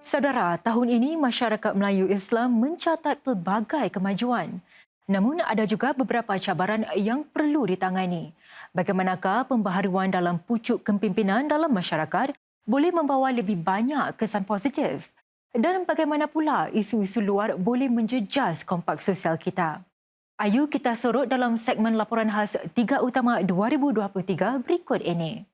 Saudara, tahun ini masyarakat Melayu Islam mencatat pelbagai kemajuan. Namun ada juga beberapa cabaran yang perlu ditangani. Bagaimanakah pembaharuan dalam pucuk kepimpinan dalam masyarakat boleh membawa lebih banyak kesan positif? Dan bagaimana pula isu-isu luar boleh menjejas kompak sosial kita? Ayo kita sorot dalam segmen laporan khas 3 Utama 2023 berikut ini.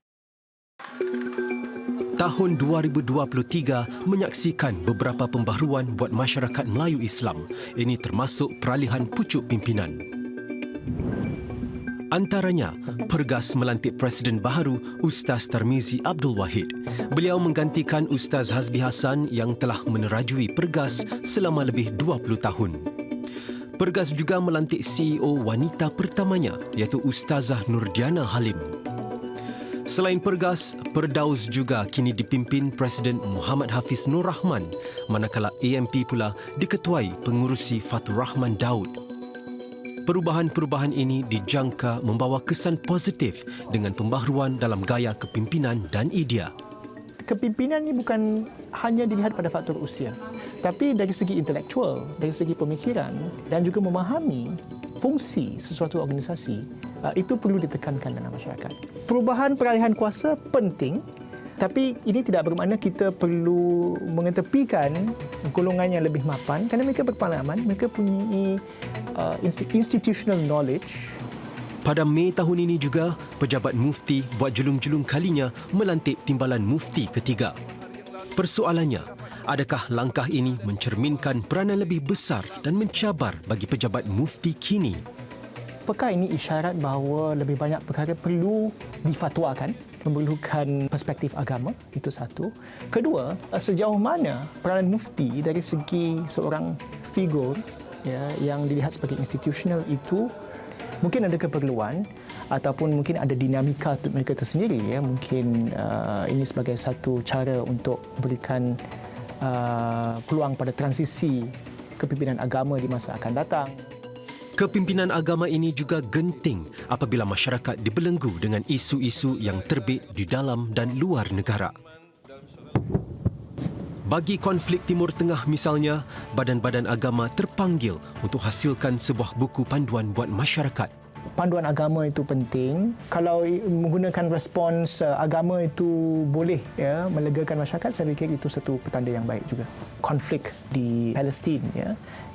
Tahun 2023 menyaksikan beberapa pembaharuan buat masyarakat Melayu Islam. Ini termasuk peralihan pucuk pimpinan. Antaranya, Pergas melantik Presiden baharu Ustaz Tarmizi Abdul Wahid. Beliau menggantikan Ustaz Hazbi Hassan yang telah menerajui Pergas selama lebih 20 tahun. Pergas juga melantik CEO wanita pertamanya iaitu Ustazah Nurdiana Halim. Selain Pergas, Perdaus juga kini dipimpin Presiden Muhammad Hafiz Nur Rahman, manakala AMP pula diketuai Pengurusi Fatur Rahman Daud. Perubahan-perubahan ini dijangka membawa kesan positif dengan pembaharuan dalam gaya kepimpinan dan idea. Kepimpinan ini bukan hanya dilihat pada faktor usia, tapi dari segi intelektual, dari segi pemikiran dan juga memahami fungsi sesuatu organisasi, itu perlu ditekankan dalam masyarakat. Perubahan peralihan kuasa penting, tapi ini tidak bermakna kita perlu mengetepikan golongan yang lebih mapan kerana mereka berpengalaman, mereka punya institutional knowledge. Pada Mei tahun ini juga, Pejabat Mufti buat julung-julung kalinya melantik Timbalan Mufti ketiga. Persoalannya, adakah langkah ini mencerminkan peranan lebih besar dan mencabar bagi pejabat mufti kini? Apakah ini isyarat bahawa lebih banyak perkara perlu difatwakan, memerlukan perspektif agama? Itu satu. Kedua, sejauh mana peranan mufti dari segi seorang figur yang dilihat sebagai institusional itu mungkin ada keperluan ataupun mungkin ada dinamika mereka tersendiri. Mungkin ini sebagai satu cara untuk memberikan peluang pada transisi kepimpinan agama di masa akan datang. Kepimpinan agama ini juga genting apabila masyarakat dibelenggu dengan isu-isu yang terbit di dalam dan luar negara. Bagi konflik Timur Tengah misalnya, badan-badan agama terpanggil untuk hasilkan sebuah buku panduan buat masyarakat. Panduan agama itu penting. Kalau menggunakan respons agama itu boleh melegakan masyarakat, saya fikir itu satu petanda yang baik juga. Konflik di Palestin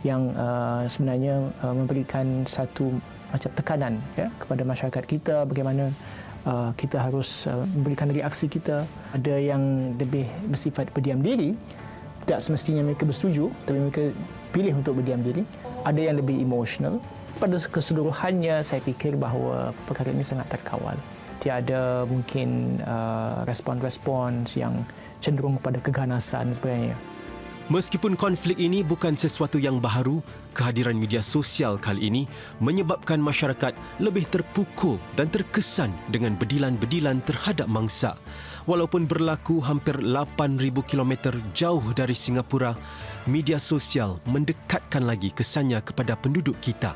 yang sebenarnya memberikan satu macam tekanan kepada masyarakat kita, bagaimana kita harus memberikan reaksi kita. Ada yang lebih bersifat berdiam diri, tidak semestinya mereka bersetuju, tapi mereka pilih untuk berdiam diri. Ada yang lebih emosional. Pada keseluruhannya, saya fikir bahawa perkara ini sangat terkawal. Tiada mungkin respon-respons yang cenderung kepada keganasan dan sebagainya. Meskipun konflik ini bukan sesuatu yang baharu, kehadiran media sosial kali ini menyebabkan masyarakat lebih terpukul dan terkesan dengan bedilan-bedilan terhadap mangsa. Walaupun berlaku hampir 8,000 kilometer jauh dari Singapura, media sosial mendekatkan lagi kesannya kepada penduduk kita.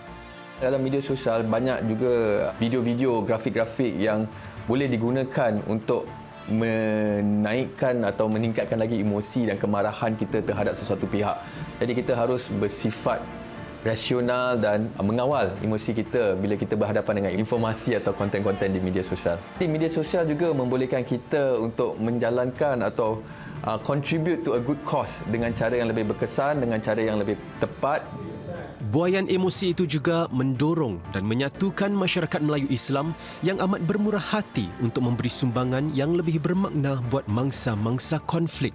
Dalam media sosial banyak juga video-video, grafik-grafik yang boleh digunakan untuk menaikkan atau meningkatkan lagi emosi dan kemarahan kita terhadap sesuatu pihak. Jadi kita harus bersifat rasional dan mengawal emosi kita bila kita berhadapan dengan informasi atau konten-konten di media sosial. Di media sosial juga membolehkan kita untuk menjalankan atau contribute to a good cause dengan cara yang lebih berkesan, dengan cara yang lebih tepat. Buaian emosi itu juga mendorong dan menyatukan masyarakat Melayu Islam yang amat bermurah hati untuk memberi sumbangan yang lebih bermakna buat mangsa-mangsa konflik.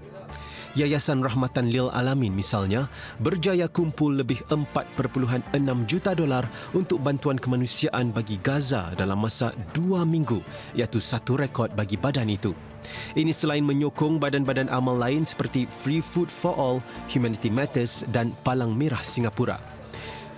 Yayasan Rahmatan Lil Alamin misalnya berjaya kumpul lebih $4.6 juta untuk bantuan kemanusiaan bagi Gaza dalam masa 2 minggu, iaitu satu rekod bagi badan itu. Ini selain menyokong badan-badan amal lain seperti Free Food for All, Humanity Matters dan Palang Merah Singapura.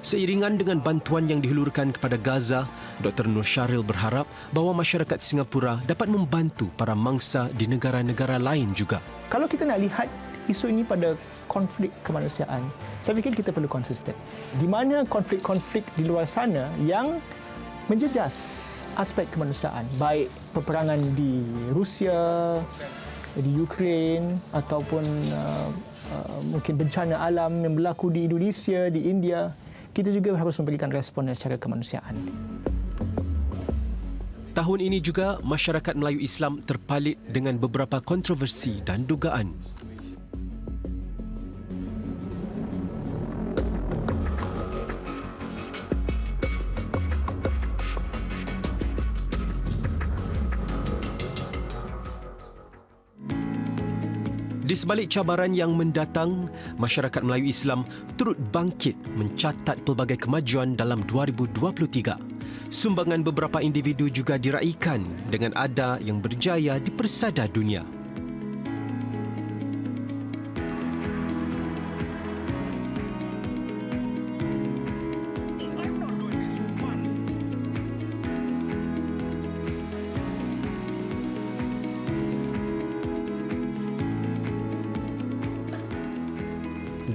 Seiringan dengan bantuan yang dihulurkan kepada Gaza, Dr. Nur Syahril berharap bahawa masyarakat Singapura dapat membantu para mangsa di negara-negara lain juga. Kalau kita nak lihat isu ini pada konflik kemanusiaan, saya fikir kita perlu konsisten. Di mana konflik-konflik di luar sana yang menjejas aspek kemanusiaan, baik peperangan di Rusia, di Ukraine ataupun mungkin bencana alam yang berlaku di Indonesia, di India, kita juga harus memberikan respon secara kemanusiaan. Tahun ini juga, masyarakat Melayu Islam terpalit dengan beberapa kontroversi dan dugaan. Di sebalik cabaran yang mendatang, masyarakat Melayu Islam turut bangkit mencatat pelbagai kemajuan dalam 2023. Sumbangan beberapa individu juga diraikan dengan ada yang berjaya di persada dunia.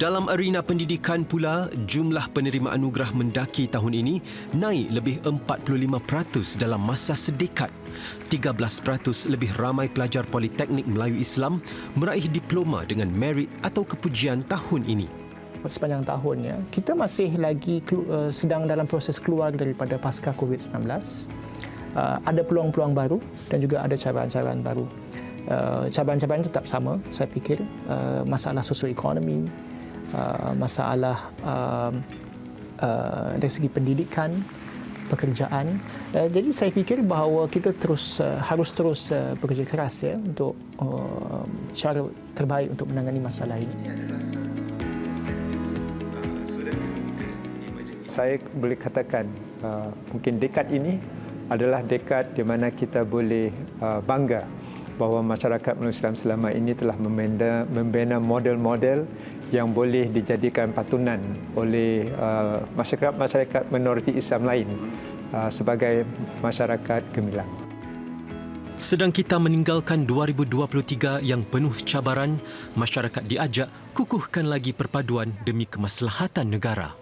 Dalam arena pendidikan pula, jumlah penerima anugerah mendaki tahun ini naik lebih 45% dalam masa sedekad. 13% lebih ramai pelajar Politeknik Melayu Islam meraih diploma dengan merit atau kepujian tahun ini. Sepanjang tahun, ya, kita masih lagi sedang dalam proses keluar daripada pasca COVID-19. Ada peluang-peluang baru dan juga ada cabaran-cabaran baru. Cabaran-cabaran tetap sama, saya fikir. Masalah sosioekonomi, masalah dari segi pendidikan, pekerjaan. Jadi saya fikir bahawa kita harus terus bekerja keras, ya, untuk cara terbaik untuk menangani masalah ini. Saya boleh katakan mungkin dekad ini adalah dekad di mana kita boleh bangga bahawa masyarakat Melayu Islam selama ini telah membina model-model yang boleh dijadikan patunan oleh masyarakat minoriti Islam lain sebagai masyarakat gemilang. Sedang kita meninggalkan 2023 yang penuh cabaran, masyarakat diajak kukuhkan lagi perpaduan demi kemaslahatan negara.